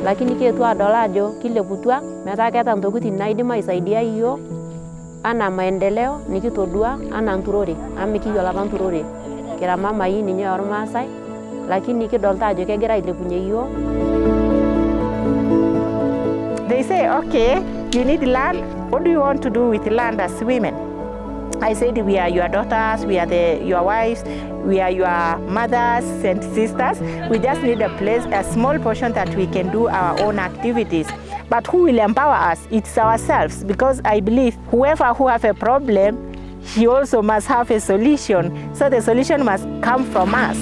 lakini kietu adol ajo kileputua metaa keeta ntokitin naidim aisaidia iyiok ana maendeleo nikitodua ana nturore amu mikiyiolo apa nturore kira mamai ninye ormaasai lakini kidolta ajo kegira ailepunye iyiok. They say, okay, you need land. What do you want to do with land as women? I said, we are your daughters, we are your wives, we are your mothers and sisters. We just need a place, a small portion that we can do our own activities. But who will empower us? It's ourselves, because I believe whoever who have a problem, he also must have a solution. So the solution must come from us.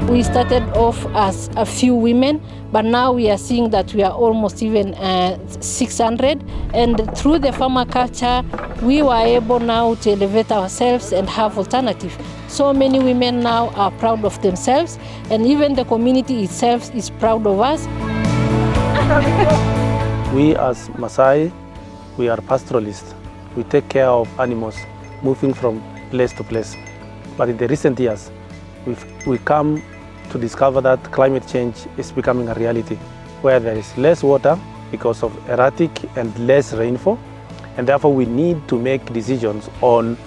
We started off as a few women, but now we are seeing that we are almost even 600. And through the permaculture, we were able now to elevate ourselves and have alternative. So many women now are proud of themselves, and even the community itself is proud of us. We as Maasai, we are pastoralists. We take care of animals, moving from place to place. But in the recent years, we come to discover that climate change is becoming a reality, where there is less water because of erratic and less rainfall, and therefore we need to make decisions on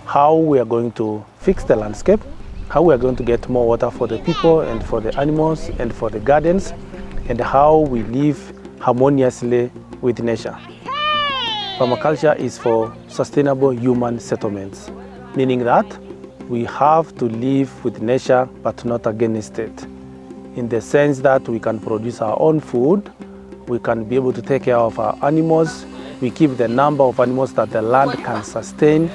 how we are going to fix the landscape, how we are going to get more water for the people and for the animals and for the gardens, and how we live harmoniously with nature. Permaculture is for sustainable human settlements, meaning that we have to live with nature but not against it, in the sense that we can produce our own food, we can be able to take care of our animals, we keep the number of animals that the land can sustain,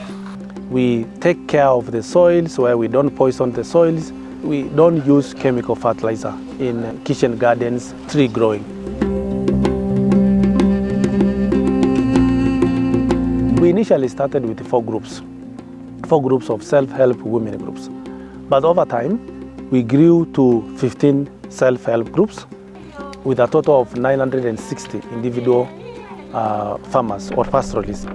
we take care of the soils where we don't poison the soils, we don't use chemical fertilizer in kitchen gardens, tree growing. We initially started with four groups of self-help women groups. But over time, we grew to 15 self-help groups with a total of 960 individual farmers or pastoralists.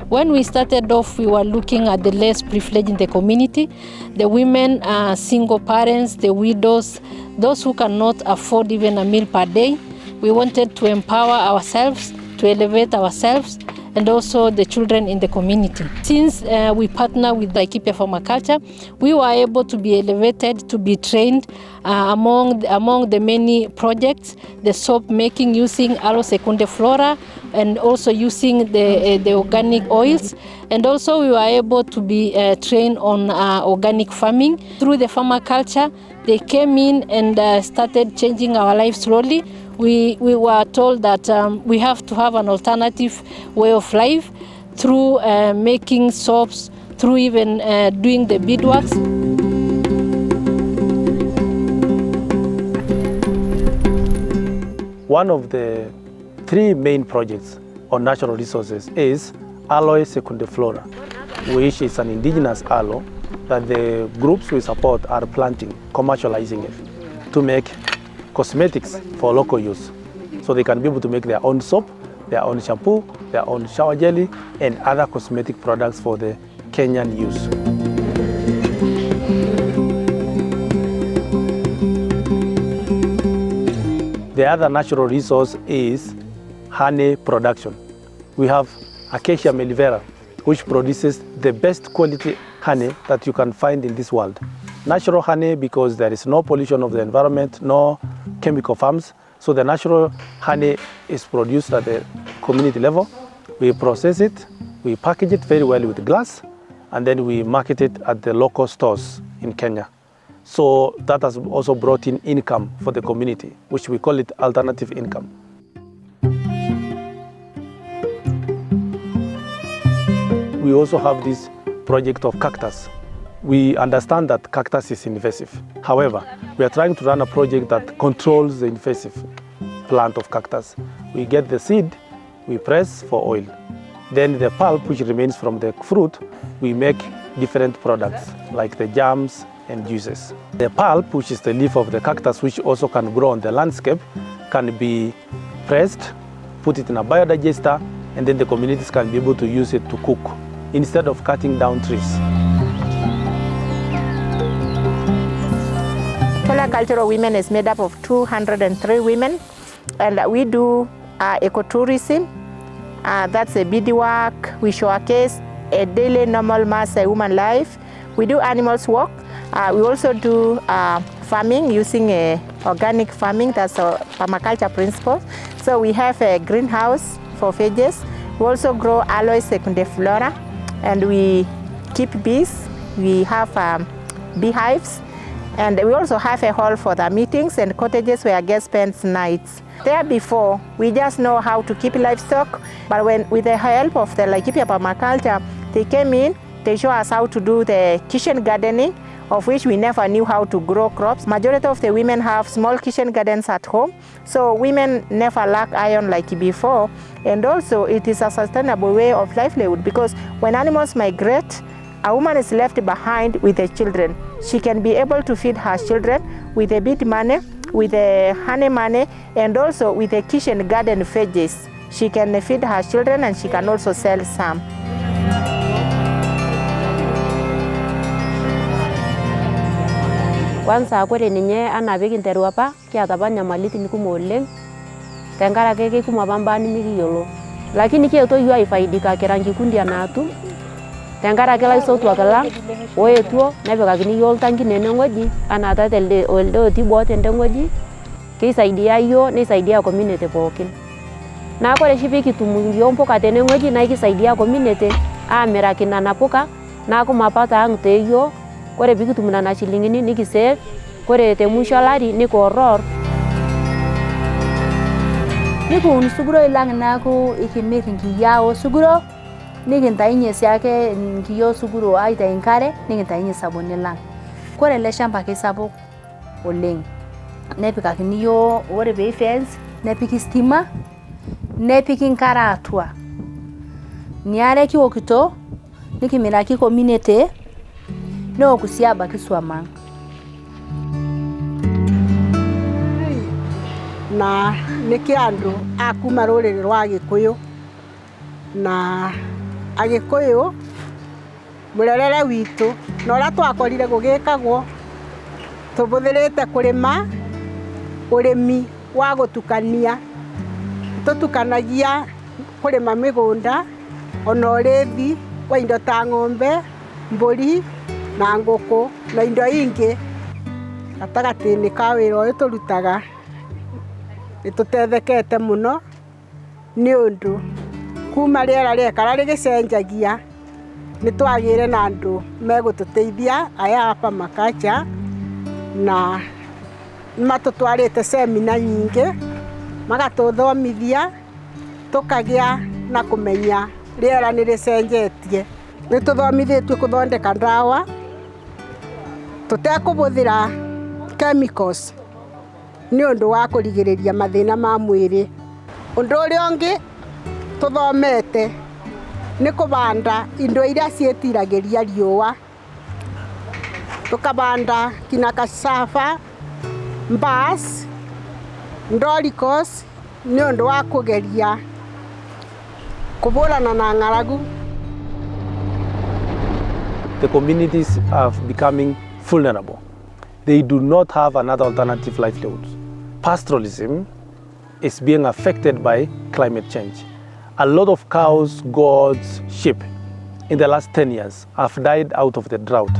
When we started off, we were looking at the less privileged in the community, the women, single parents, the widows, those who cannot afford even a meal per day. We wanted to empower ourselves, to elevate ourselves, and also the children in the community. Since we partner with Laikipia Permaculture, we were able to be elevated, to be trained among the many projects, the soap making using aloe secundae flora, and also using the organic oils. And also we were able to be trained on organic farming. Through the permaculture, they came in and started changing our lives slowly. We were told that we have to have an alternative way of life through making soaps, through even doing the beadworks. One of the three main projects on natural resources is aloe secundae flora, which is an indigenous aloe that the groups we support are planting, commercializing it to make cosmetics for local use. So they can be able to make their own soap, their own shampoo, their own shower jelly, and other cosmetic products for the Kenyan use. The other natural resource is honey production. We have Acacia mellifera, which produces the best quality honey that you can find in this world. Natural honey because there is no pollution of the environment, no chemical farms. So the natural honey is produced at the community level. We process it, we package it very well with glass, and then we market it at the local stores in Kenya. So that has also brought in income for the community, which we call it alternative income. We also have this project of cactus. We understand that cactus is invasive. However, we are trying to run a project that controls the invasive plant of cactus. We get the seed, we press for oil. Then the pulp, which remains from the fruit, we make different products like the jams and juices. The pulp, which is the leaf of the cactus, which also can grow on the landscape, can be pressed, put it in a biodigester, and then the communities can be able to use it to cook instead of cutting down trees. Permaculture Women is made up of 203 women, and we do ecotourism. That's a beadwork. We showcase a daily normal Maasai woman life. We do animals walk. We also do farming using organic farming. That's a permaculture principle. So we have a greenhouse for veggies. We also grow aloe secundiflora, and we keep bees. We have beehives, and we also have a hall for the meetings and cottages where guests spend nights. There before, we just know how to keep livestock, but with the help of the Laikipia Permaculture, they came in, they show us how to do the kitchen gardening, of which we never knew how to grow crops. Majority of the women have small kitchen gardens at home, so women never lack iron like before. And also it is a sustainable way of livelihood, because when animals migrate, a woman is left behind with the children. She can be able to feed her children with the bead money, with the honey money, and also with the kitchen garden veggies. She can feed her children, and she can also sell some. Kwanza kore ninye anapik interu apa kiata apa nyamalitin kumok oleng tenkaraki kekumok apa mbaa nimikiyiolo, lakini kietuo yiok aifaidika kira nkikundi anaatu tenkaraki laisotuak lang oetuo nepikakini yiok iltankin enewueji anaa taata elde otii boo tende wueji, keisaidia yiok neisaidia community pookin. Naa kore oshi pikitum yiok mpuka tenewueji naa kisaidia community aamiraki nena puka naaku mapato ang te yiok. Kore pikitum nena shilingini nikisave, kore te musho olari nikiorror. Nikiun suguroi lang naaku ikimir nkiyaa osuguro, nikintainye siake nkiyaa osuguro aitai nkare, nikintainye sabuni lang. Kore ele shamba kisapuk oleng. Nepikakini yiok, ore pee fence, nepiki stima, nepiki nkare atua. Niare kiwokito, nikimiraki community, neoku sii abaki swam ang'. Na nĩkĩ andũ a kuma rũrĩrĩ rwa Gĩkũyũ, na Agĩkũyũ mũrerere witũ na ũrĩa twakorire gũgĩkagwo, tũbũthĩrĩte kũrĩma ũrĩmi wa gũtukania. Tũtukanagia kũrĩma mĩgũnda ona ũrĩithi wa indo ta ng'ombe, mbũri na ngũkũ na indo ingĩ. Gatagatĩ-inĩ ka wĩra ũyũ tũrutaga nĩtũtethekete mũno nĩ ũndũ kuma rĩera rĩekara rĩgĩcenjagia nĩtwagĩire na andũ megũtũteithia aya a Permaculture, na matũtwarĩte semina nyingĩ magatũthomithia tũkagĩa na kũmenya rĩera nĩrĩcenjetie. Nĩtũthomithĩtio kũthondeka ndawa tũtekũbũthĩra chemicals nĩ ũndũ wa kũrigĩrĩria mathĩna ma mwĩrĩ. Ũndũ ũrĩa ũngĩ tũthomete nĩ kũbanda indo iria ciĩtiragĩria riũa. Tũkabanda kina cassava, mbas, ndoricos nĩ ũndũ wa kũgeria kũbũrana na ng'aragu. The communities are becoming vulnerable. They do not have another alternative livelihood. Pastoralism is being affected by climate change. A lot of cows, goats, sheep in the last 10 years have died out of the drought.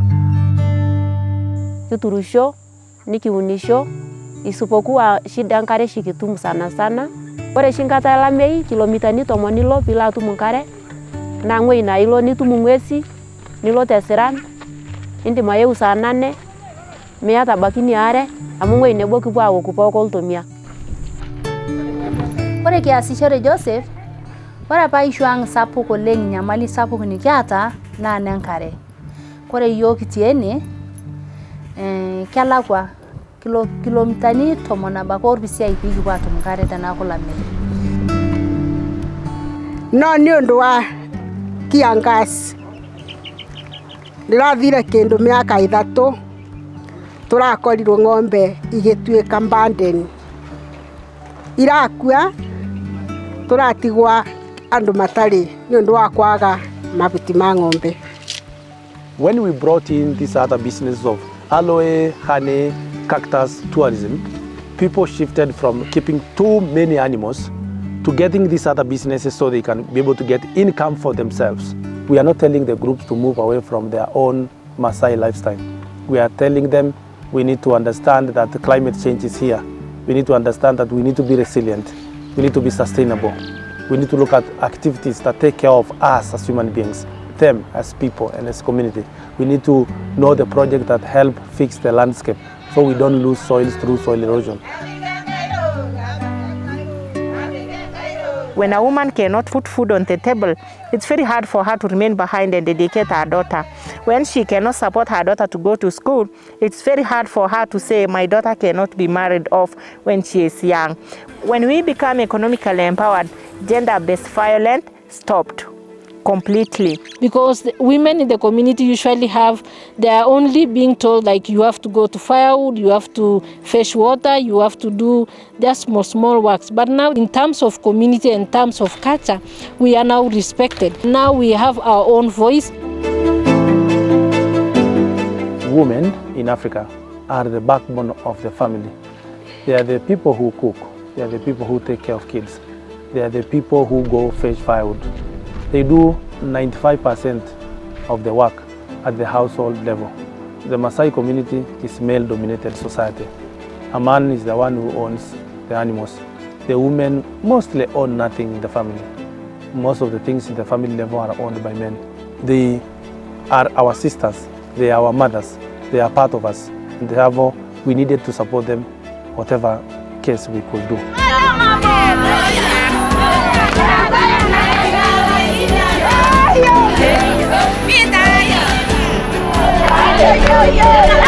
Kiturusho, nikiunisho, isipokuwa shida nkare shikitum sana sana. Kore shinkata ya lamei, kilomitani 10 pila atumu nkare. Na ng'wei na ilo nitumu ng'wesi, nilo tesiran, indim ayeu saa 8, miata bakini are, amu ng'wei nebo kipuo awoku pooki oltomia. Ore kiasishore Joseph, ore apa ishu ang' sapuk oleng, nyamali sapuk nikiata naa nenkare. Kore yiok kitii ene, kelakwa kilomitani 10 abaki orpisiai piikipuo atum nkare teneeku olameyu. No nĩ ũndũ wa kiangazi ndĩrathire kĩndũ mĩaka 3 tũrakorirwo ng'ombe igĩtuĩka mbandeni. irakua turatigwa andu matari ni undu wa kwaga mabuti ma ng'ombe. When we brought in these other businesses of aloe, honey, cactus, tourism, people shifted from keeping too many animals to getting these other businesses so they can be able to get income for themselves. We are not telling the groups to move away from their own Maasai lifestyle. We are telling them we need to understand that the climate change is here. We need to understand that we need to be resilient. We need to be sustainable. We need to look at activities that take care of us as human beings, them as people and as community. We need to know the project that help fix the landscape so we don't lose soils through soil erosion. When a woman cannot put food on the table, it's very hard for her to remain behind and dedicate her daughter. When she cannot support her daughter to go to school, it's very hard for her to say, my daughter cannot be married off when she is young. When we become economically empowered, gender-based violence stopped completely. Because the women in the community usually they are only being told like you have to go to firewood, you have to fetch water, you have to do just small works. But now in terms of community and in terms of culture, we are now respected. Now we have our own voice. Women in Africa are the backbone of the family. They are the people who cook. They are the people who take care of kids. They are the people who go fetch firewood. They do 95% of the work at the household level. The Maasai community is male-dominated society. A man is the one who owns the animals. The women mostly own nothing in the family. Most of the things in the family level are owned by men. They are our sisters, they are our mothers, they are part of us. And therefore, we needed to support them whatever case we could do. Yeah.